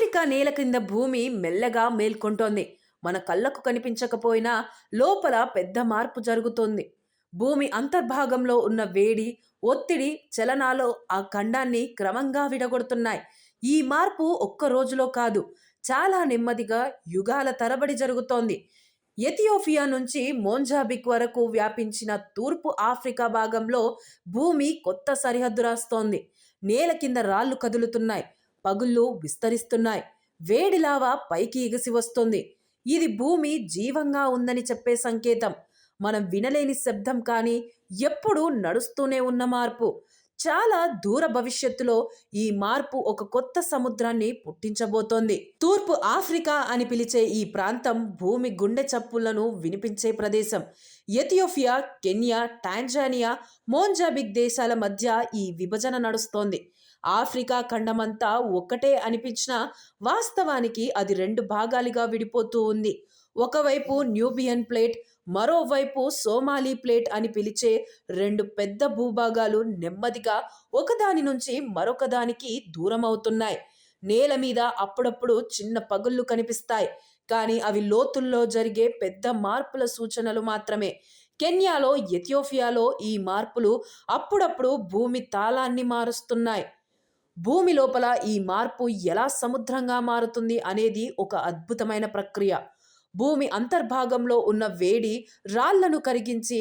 Africa నేల కింద భూమి మెల్లగా మేల్కొంటోంది. మన కళ్ళకు కనిపించకపోయినా లోపల పెద్ద మార్పు జరుగుతోంది. భూమి అంతర్భాగంలో ఉన్న వేడి, ఒత్తిడి, చలనాలు ఆ ఖండాన్ని క్రమంగా విడగొడుతున్నాయి. ఈ మార్పు ఒక్క రోజులో కాదు, చాలా నెమ్మదిగా యుగాల తరబడి జరుగుతోంది. ఎథియోపియా నుంచి మోంజాబిక్ వరకు వ్యాపించిన తూర్పు ఆఫ్రికా భాగంలో భూమి కొత్త సరిహద్దు రాస్తోంది. నేల కింద రాళ్లు కదులుతున్నాయి, పగుళ్ళు విస్తరిస్తున్నాయి, వేడి లావా పైకి ఎగిసి వస్తుంది. ఇది భూమి జీవంగా ఉందని చెప్పే సంకేతం. మనం వినలేని శబ్దం కానీ ఎప్పుడూ నడుస్తూనే ఉన్న మార్పు. చాలా దూర భవిష్యత్తులో ఈ మార్పు ఒక కొత్త సముద్రాన్ని పుట్టించబోతోంది. తూర్పు ఆఫ్రికా అని పిలిచే ఈ ప్రాంతం భూమి గుండె చప్పులను వినిపించే ప్రదేశం. ఎథియోపియా, కెన్యా, టాంజానియా, మోంజాబిక్ దేశాల మధ్య ఈ విభజన నడుస్తోంది. ఆఫ్రికా ఖండమంతా ఒక్కటే అనిపించినా వాస్తవానికి అది రెండు భాగాలుగా విడిపోతూ ఉంది. ఒకవైపు న్యూబియన్ ప్లేట్, మరోవైపు సోమాలి ప్లేట్ అని పిలిచే రెండు పెద్ద భూభాగాలు నెమ్మదిగా ఒకదాని నుంచి మరొకదానికి దూరం అవుతున్నాయి. నేల మీద అప్పుడప్పుడు చిన్న పగుళ్ళు కనిపిస్తాయి, కానీ అవి లోతుల్లో జరిగే పెద్ద మార్పుల సూచనలు మాత్రమే. కెన్యాలో, ఎథియోపియాలో ఈ మార్పులు అప్పుడప్పుడు భూమి తాళాన్ని మారుస్తున్నాయి. భూమి లోపల ఈ మార్పు ఎలా సముద్రంగా మారుతుంది అనేది ఒక అద్భుతమైన ప్రక్రియ. భూమి అంతర్భాగంలో ఉన్న వేడి రాళ్లను కరిగించి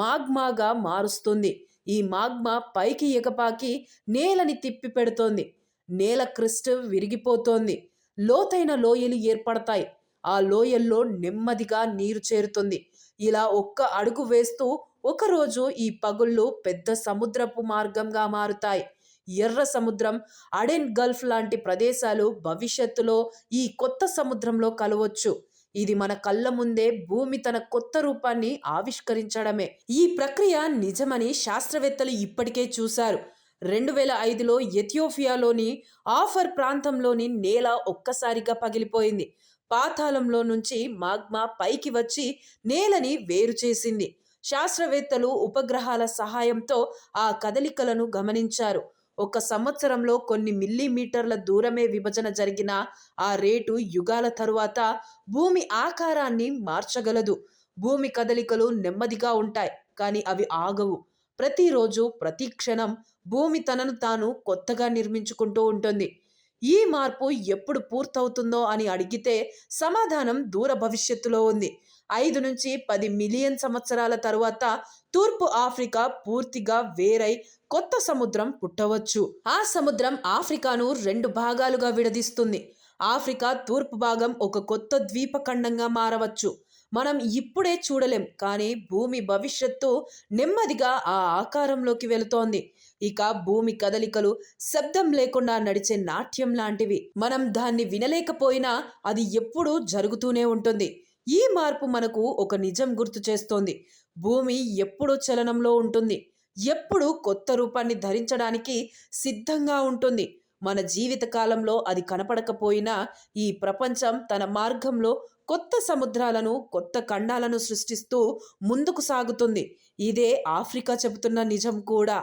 మాగ్మాగా మారుస్తుంది. ఈ మాగ్మా పైకి ఎగపాకి నేలని తిప్పి పెడుతోంది. నేల క్రిస్ట్ విరిగిపోతోంది. లోతైన లోయలు ఏర్పడతాయి. ఆ లోయల్లో నెమ్మదిగా నీరు చేరుతుంది. ఇలా ఒక్క అడుగు వేస్తూ ఒకరోజు ఈ పగుళ్ళు పెద్ద సముద్రపు మార్గంగా మారుతాయి. ఎర్ర సముద్రం, అడెన్ గల్ఫ్ లాంటి ప్రదేశాలు భవిష్యత్తులో ఈ కొత్త సముద్రంలో కలవచ్చు. ఇది మన కళ్ళ ముందే భూమి తన కొత్త రూపాన్ని ఆవిష్కరించడమే. ఈ ప్రక్రియ నిజమని శాస్త్రవేత్తలు ఇప్పటికే చూశారు. 2005లో ఎథియోపియాలోని ఆఫర్ ప్రాంతంలోని నేల ఒక్కసారిగా పగిలిపోయింది. పాతాళంలో నుంచి మాగ్మా పైకి వచ్చి నేలని వేరు చేసింది. శాస్త్రవేత్తలు ఉపగ్రహాల సహాయంతో ఆ కదలికలను గమనించారు. ఒక సంవత్సరంలో కొన్ని మిల్లీమీటర్ల దూరమే విభజన జరిగిన ఆ రేటు యుగాల తరువాత భూమి ఆకారాన్ని మార్చగలదు. భూమి కదలికలు నెమ్మదిగా ఉంటాయి, కానీ అవి ఆగవు. ప్రతిరోజు, ప్రతి క్షణం భూమి తనను తాను కొత్తగా నిర్మించుకుంటూ ఉంటుంది. ఈ మార్పు ఎప్పుడు పూర్తవుతుందో అని అడిగితే సమాధానం దూర భవిష్యత్తులో ఉంది. 5 నుంచి 10 మిలియన్ సంవత్సరాల తరువాత తూర్పు ఆఫ్రికా పూర్తిగా వేరై కొత్త సముద్రం పుట్టవచ్చు. ఆ సముద్రం ఆఫ్రికాను 2 భాగాలుగా విడదీస్తుంది. ఆఫ్రికా తూర్పు భాగం ఒక కొత్త ద్వీపఖండంగా మారవచ్చు. మనం ఇప్పుడే చూడలేం, కానీ భూమి భవిష్యత్తు నెమ్మదిగా ఆ ఆకారంలోకి వెళుతోంది. ఇక భూమి కదలికలు శబ్దం లేకుండా నడిచే నాట్యం లాంటివి. మనం దాన్ని వినలేకపోయినా అది ఎప్పుడూ జరుగుతూనే ఉంటుంది. ఈ మార్పు మనకు ఒక నిజం గుర్తు చేస్తోంది. భూమి ఎప్పుడూ చలనంలో ఉంటుంది, ఎప్పుడూ కొత్త రూపాన్ని ధరించడానికి సిద్ధంగా ఉంటుంది. మన జీవిత కాలంలో అది కనపడకపోయినా ఈ ప్రపంచం తన మార్గంలో కొత్త సముద్రాలను, కొత్త ఖండాలను సృష్టిస్తూ ముందుకు సాగుతుంది. ఇదే ఆఫ్రికా చెబుతున్న నిజం కూడా.